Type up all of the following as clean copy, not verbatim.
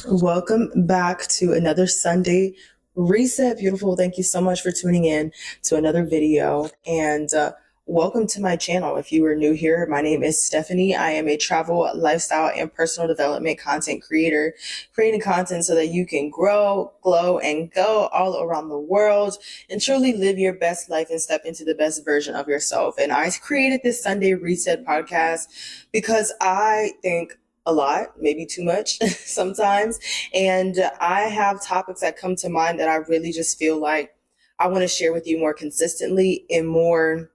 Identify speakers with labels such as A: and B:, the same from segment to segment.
A: Welcome back to another Sunday Reset. Beautiful. Thank you so much for tuning in to another video. And welcome to my channel. If you are new here, my name is Stephanie. I am a travel, lifestyle, and personal development content creator, creating content so that you can grow, glow, and go all around the world and truly live your best life and step into the best version of yourself. And I created this Sunday Reset podcast because I think a lot, maybe too much sometimes. And I have topics that come to mind that I really just feel like I want to share with you more consistently and more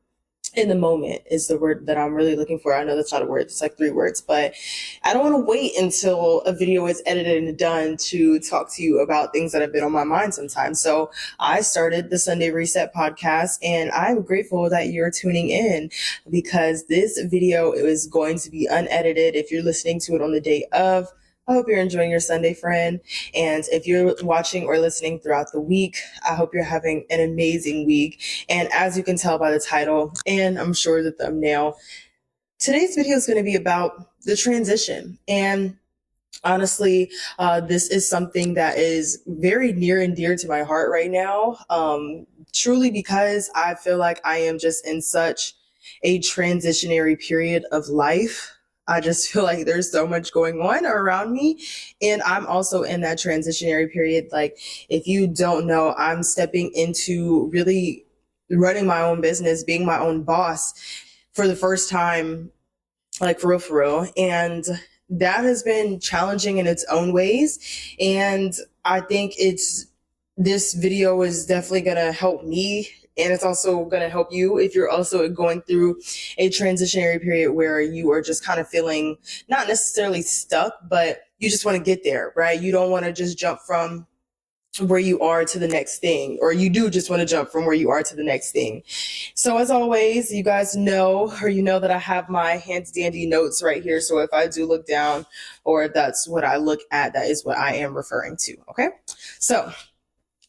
A: in the moment is the word that I'm really looking for. I know that's not a word, it's like 3 words, but I don't want to wait until a video is edited and done to talk to you about things that have been on my mind sometimes. So I started the Sunday Reset podcast, and I'm grateful that you're tuning in because this video is going to be unedited. If you're listening to it on the day of, I hope you're enjoying your Sunday, friend. And if you're watching or listening throughout the week, I hope you're having an amazing week. And as you can tell by the title, and I'm sure the thumbnail, today's video is going to be about the transition. And honestly, this is something that is very near and dear to my heart right now, truly because I feel like I am just in such a transitionary period of life. I just feel like there's so much going on around me. And I'm also in that transitionary period. Like, if you don't know, I'm stepping into really running my own business, being my own boss for the first time, like for real. And that has been challenging in its own ways. And I think this video is definitely going to help me. And it's also going to help you if you're also going through a transitionary period where you are just kind of feeling not necessarily stuck, but you just want to get there, right? You don't want to just jump from where you are to the next thing, or you do just want to jump from where you are to the next thing. So as always, you guys know, or you know that I have my handy dandy notes right here. So if I do look down or if that's what I look at, that is what I am referring to. Okay. So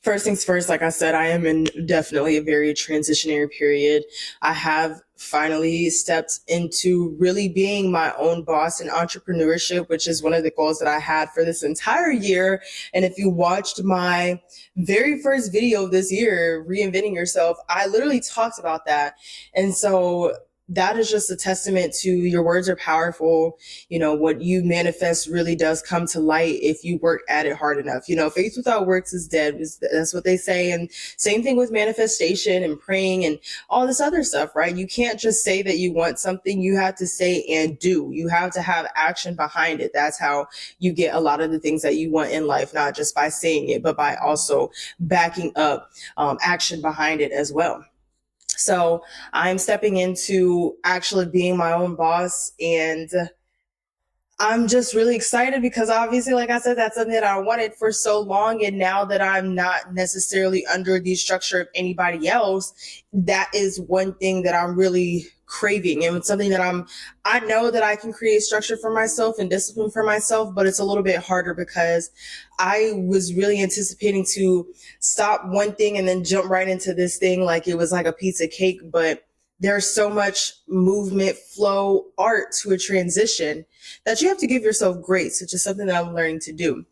A: first things first, like I said, I am in definitely a very transitionary period. I have finally stepped into really being my own boss in entrepreneurship, which is one of the goals that I had for this entire year. And if you watched my very first video this year, Reinventing Yourself, I literally talked about that. And so that is just a testament to your words are powerful. You know, what you manifest really does come to light if you work at it hard enough. You know, faith without works is dead. That's what they say. And same thing with manifestation and praying and all this other stuff, right? You can't just say that you want something. You have to say and do. You have to have action behind it. That's how you get a lot of the things that you want in life, not just by saying it, but by also backing up action behind it as well. So I'm stepping into actually being my own boss, and I'm just really excited because obviously, like I said, that's something that I wanted for so long. And now that I'm not necessarily under the structure of anybody else, that is one thing that I'm really craving. And it's something that I know that I can create structure for myself and discipline for myself, but it's a little bit harder because I was really anticipating to stop one thing and then jump right into this thing like it was like a piece of cake. But there's so much movement, flow, art to a transition that you have to give yourself grace, which is something that I'm learning to do.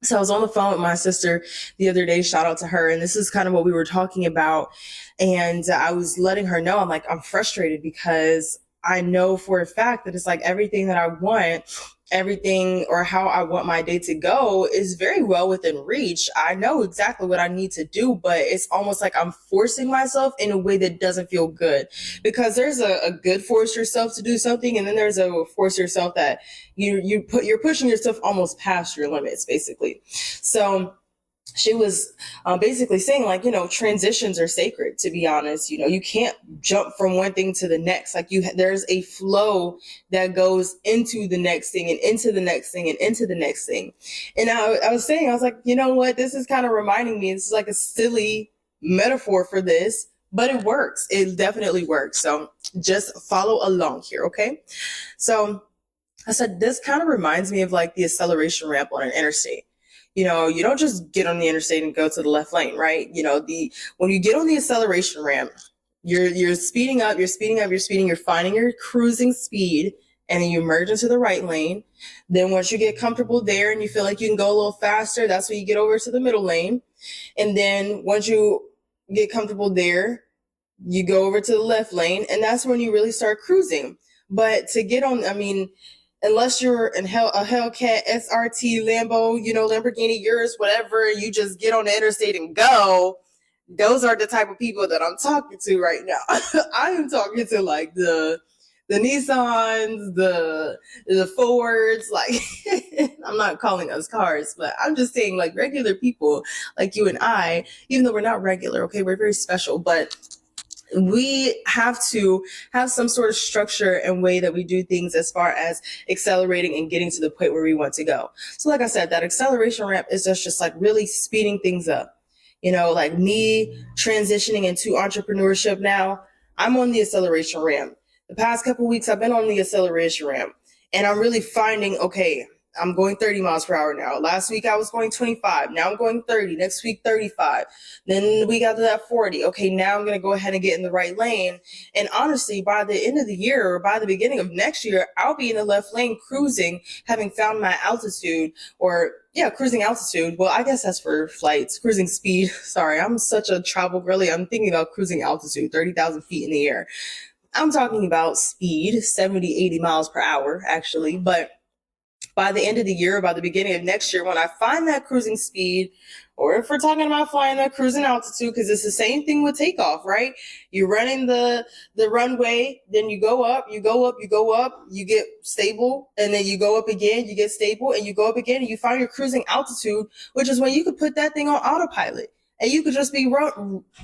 A: So I was on the phone with my sister the other day, shout out to her. And this is kind of what we were talking about. And I was letting her know, I'm like, I'm frustrated because I know for a fact that it's like everything that I want, everything or how I want my day to go is very well within reach. I know exactly what I need to do, but it's almost like I'm forcing myself in a way that doesn't feel good, because there's a good force yourself to do something. And then there's a force yourself that you're pushing yourself almost past your limits, basically. So she was basically saying, like, you know, transitions are sacred, to be honest. You know, you can't jump from one thing to the next. Like, there's a flow that goes into the next thing and into the next thing and into the next thing. And I was saying, I was like, you know what, this is kind of reminding me, this is like a silly metaphor for this, but it works. It definitely works. So just follow along here. Okay. So I said, this kind of reminds me of like the acceleration ramp on an interstate. You know, you don't just get on the interstate and go to the left lane, right? You know, when you get on the acceleration ramp, you're speeding up, you're finding your cruising speed, and then you merge into the right lane. Then once you get comfortable there and you feel like you can go a little faster, that's when you get over to the middle lane. And then once you get comfortable there, you go over to the left lane, and that's when you really start cruising. But to get on, I mean, unless you're a Hellcat, SRT, Lambo, Lamborghini, yours, whatever, you just get on the interstate and go. Those are the type of people that I'm talking to right now. I am talking to like the Nissans, the Fords, like I'm not calling us cars, but I'm just saying like regular people like you and I, even though we're not regular, okay, we're very special, but we have to have some sort of structure and way that we do things as far as accelerating and getting to the point where we want to go. So like I said, that acceleration ramp is just like really speeding things up. Like me transitioning into entrepreneurship now, I'm on the acceleration ramp. The past couple of weeks, I've been on the acceleration ramp, and I'm really finding, okay, I'm going 30 miles per hour now. Last week I was going 25. Now I'm going 30. Next week, 35. Then we got to that 40. Okay, now I'm going to go ahead and get in the right lane. And honestly, by the end of the year or by the beginning of next year, I'll be in the left lane cruising, having found my altitude cruising altitude. Well, I guess that's for flights, cruising speed. Sorry, I'm such a travel girly. I'm thinking about cruising altitude, 30,000 feet in the air. I'm talking about speed, 70, 80 miles per hour, actually. But by the end of the year, by the beginning of next year, when I find that cruising speed, or if we're talking about flying that cruising altitude, because it's the same thing with takeoff, right? You're running the runway, then you go up, you get stable, and then you go up again, you get stable, and you go up again, and you find your cruising altitude, which is when you could put that thing on autopilot, and you could just be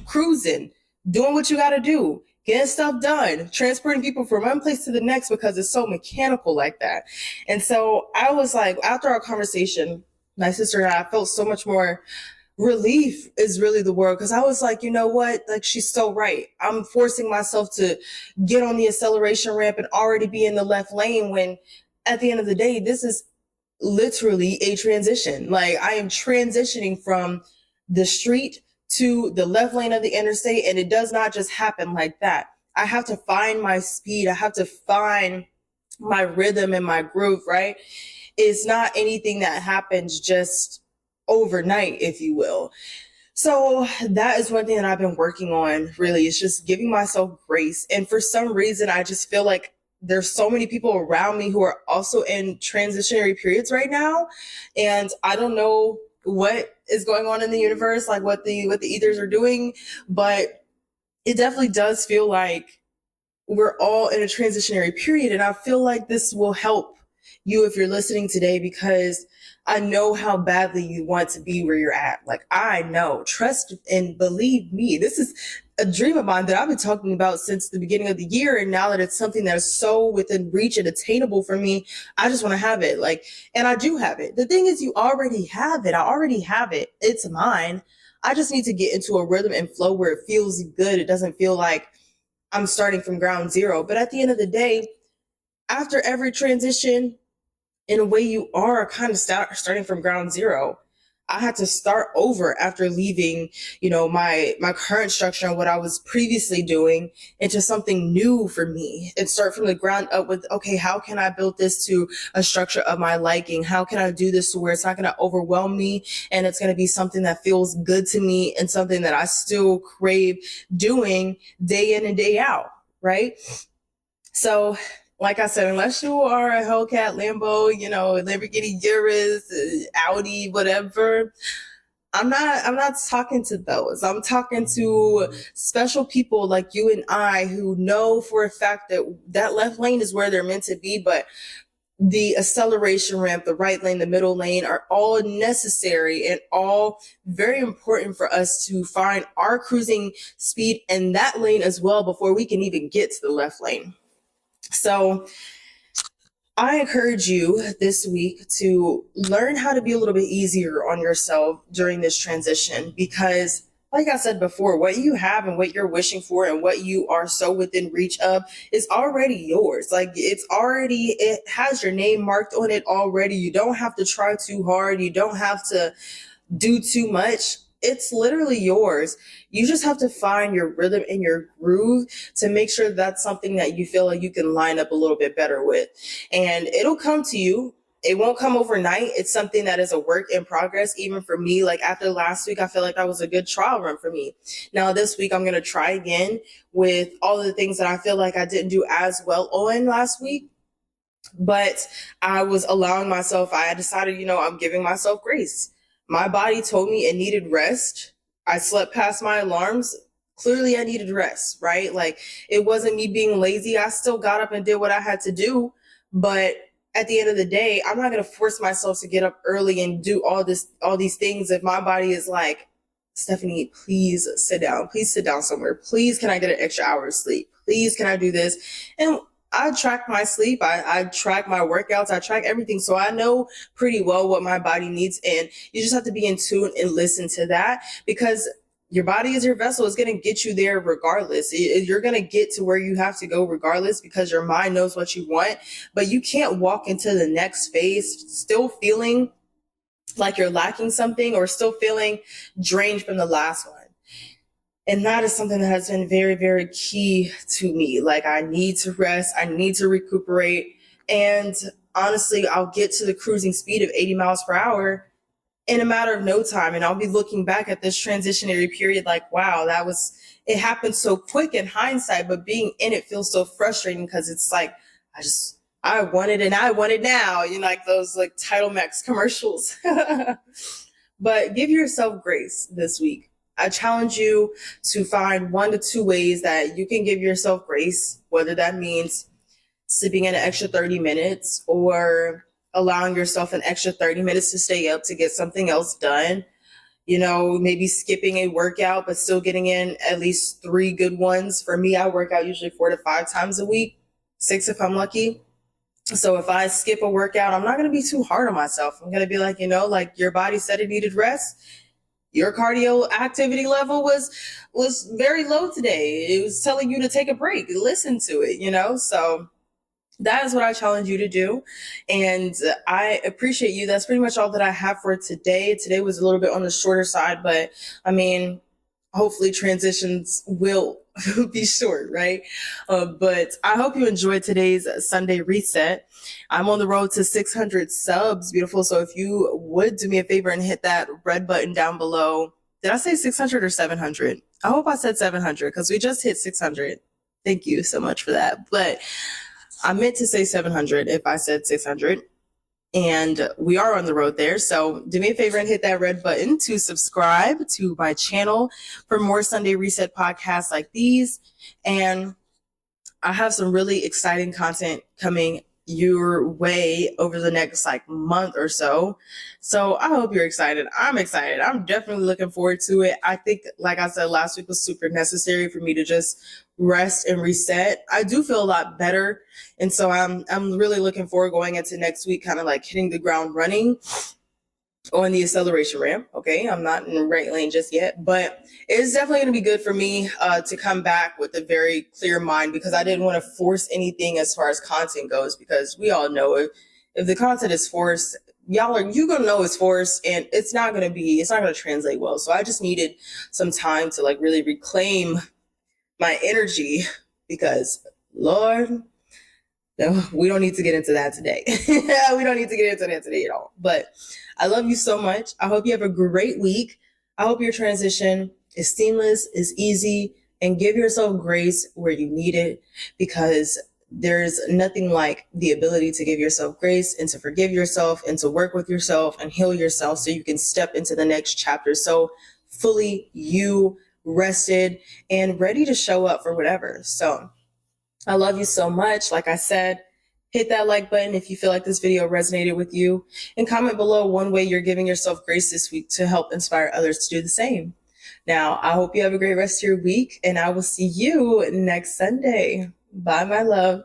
A: cruising, doing what you got to do, getting stuff done, transporting people from one place to the next, because it's so mechanical like that. And so I was like, after our conversation, my sister and I felt so much more relief is really the word. Because I was like, you know what? Like, she's so right. I'm forcing myself to get on the acceleration ramp and already be in the left lane, when at the end of the day, this is literally a transition. Like, I am transitioning from the street to the left lane of the interstate, and it does not just happen like that. I have to find my speed. I have to find my rhythm and my groove, right? It's not anything that happens just overnight, if you will. So that is one thing that I've been working on, really. It's just giving myself grace. And for some reason, I just feel like there's so many people around me who are also in transitionary periods right now. And I don't know what is going on in the universe, like what the ethers are doing, but it definitely does feel like we're all in a transitionary period. And I feel like this will help you if you're listening today, because I know how badly you want to be where you're at. Like, I know, trust and believe me, this is a dream of mine that I've been talking about since the beginning of the year. And now that it's something that is so within reach and attainable for me, I just want to have it. Like, and I do have it. The thing is, you already have it. I already have it. It's mine. I just need to get into a rhythm and flow where it feels good. It doesn't feel like I'm starting from ground zero. But at the end of the day, after every transition, in a way, you are kind of starting from ground zero. I had to start over after leaving, my current structure and what I was previously doing into something new for me, and start from the ground up with, okay, how can I build this to a structure of my liking? How can I do this to where it's not going to overwhelm me, and it's going to be something that feels good to me and something that I still crave doing day in and day out, right? So, like I said, unless you are a Hellcat, Lambo, Lamborghini Urus, Audi, whatever, I'm not talking to those. I'm talking to special people like you and I, who know for a fact that left lane is where they're meant to be, but the acceleration ramp, the right lane, the middle lane are all necessary and all very important for us to find our cruising speed in that lane as well before we can even get to the left lane. So I encourage you this week to learn how to be a little bit easier on yourself during this transition, because like I said before, what you have and what you're wishing for and what you are so within reach of is already yours. Like, it has your name marked on it already. You don't have to try too hard. You don't have to do too much. It's literally yours. You just have to find your rhythm and your groove to make sure that's something that you feel like you can line up a little bit better with. And it'll come to you. It won't come overnight. It's something that is a work in progress. Even for me, like after last week, I feel like that was a good trial run for me. Now this week, I'm going to try again with all of the things that I feel like I didn't do as well on last week. But I was allowing myself, I decided, I'm giving myself grace. My body told me it needed rest. I slept past my alarms. Clearly, I needed rest, right? Like, it wasn't me being lazy. I still got up and did what I had to do. But at the end of the day, I'm not going to force myself to get up early and do all these things if my body is like, Stephanie, please sit down. Please sit down somewhere. Please, can I get an extra hour of sleep? Please, can I do this? And I track my sleep. I track my workouts. I track everything. So I know pretty well what my body needs. And you just have to be in tune and listen to that, because your body is your vessel. It's going to get you there regardless. You're going to get to where you have to go regardless, because your mind knows what you want. But you can't walk into the next phase still feeling like you're lacking something or still feeling drained from the last one. And that is something that has been very, very key to me. Like, I need to rest. I need to recuperate. And honestly, I'll get to the cruising speed of 80 miles per hour in a matter of no time. And I'll be looking back at this transitionary period like, wow, it happened so quick in hindsight, but being in it feels so frustrating, because it's like, I want it and I want it now. Like those like Title Max commercials. But give yourself grace this week. I challenge you to find 1 to 2 ways that you can give yourself grace, whether that means sleeping in an extra 30 minutes or allowing yourself an extra 30 minutes to stay up to get something else done. Maybe skipping a workout, but still getting in at least 3 good ones. For me, I work out usually 4 to 5 times a week, 6 if I'm lucky. So if I skip a workout, I'm not going to be too hard on myself. I'm going to be like, like your body said it needed rest. Your cardio activity level was very low today. It was telling you to take a break. Listen to it, So that is what I challenge you to do. And I appreciate you. That's pretty much all that I have for today. Today was a little bit on the shorter side, but I mean, hopefully transitions will be short, right? But I hope you enjoyed today's Sunday reset. I'm on the road to 600 subs, beautiful. So if you would do me a favor and hit that red button down below. Did I say 600 or 700? I hope I said 700, because we just hit 600. Thank you so much for that. But I meant to say 700 if I said 600. And we are on the road there. So do me a favor and hit that red button to subscribe to my channel for more Sunday Reset podcasts like these. And I have some really exciting content coming your way over the next month or so. So I hope you're excited. I'm excited. I'm definitely looking forward to it. I think, like I said, last week was super necessary for me to just rest and reset. I do feel a lot better. And so I'm really looking forward going into next week, kind of like hitting the ground running on the acceleration ramp. Okay, I'm not in the right lane just yet, but it's definitely going to be good for me to come back with a very clear mind, because I didn't want to force anything as far as content goes, because we all know if the content is forced, you're going to know it's forced, and it's not going to translate well. So I just needed some time to really reclaim my energy, because Lord, no, we don't need to get into that today. We don't need to get into that today at all. But I love you so much. I hope you have a great week. I hope your transition is seamless, is easy, and give yourself grace where you need it, because there's nothing like the ability to give yourself grace and to forgive yourself and to work with yourself and heal yourself so you can step into the next chapter so fully you rested and ready to show up for whatever. So I love you so much. Like I said, hit that like button if you feel like this video resonated with you, and comment below one way you're giving yourself grace this week to help inspire others to do the same. Now, I hope you have a great rest of your week, and I will see you next Sunday. Bye, my love.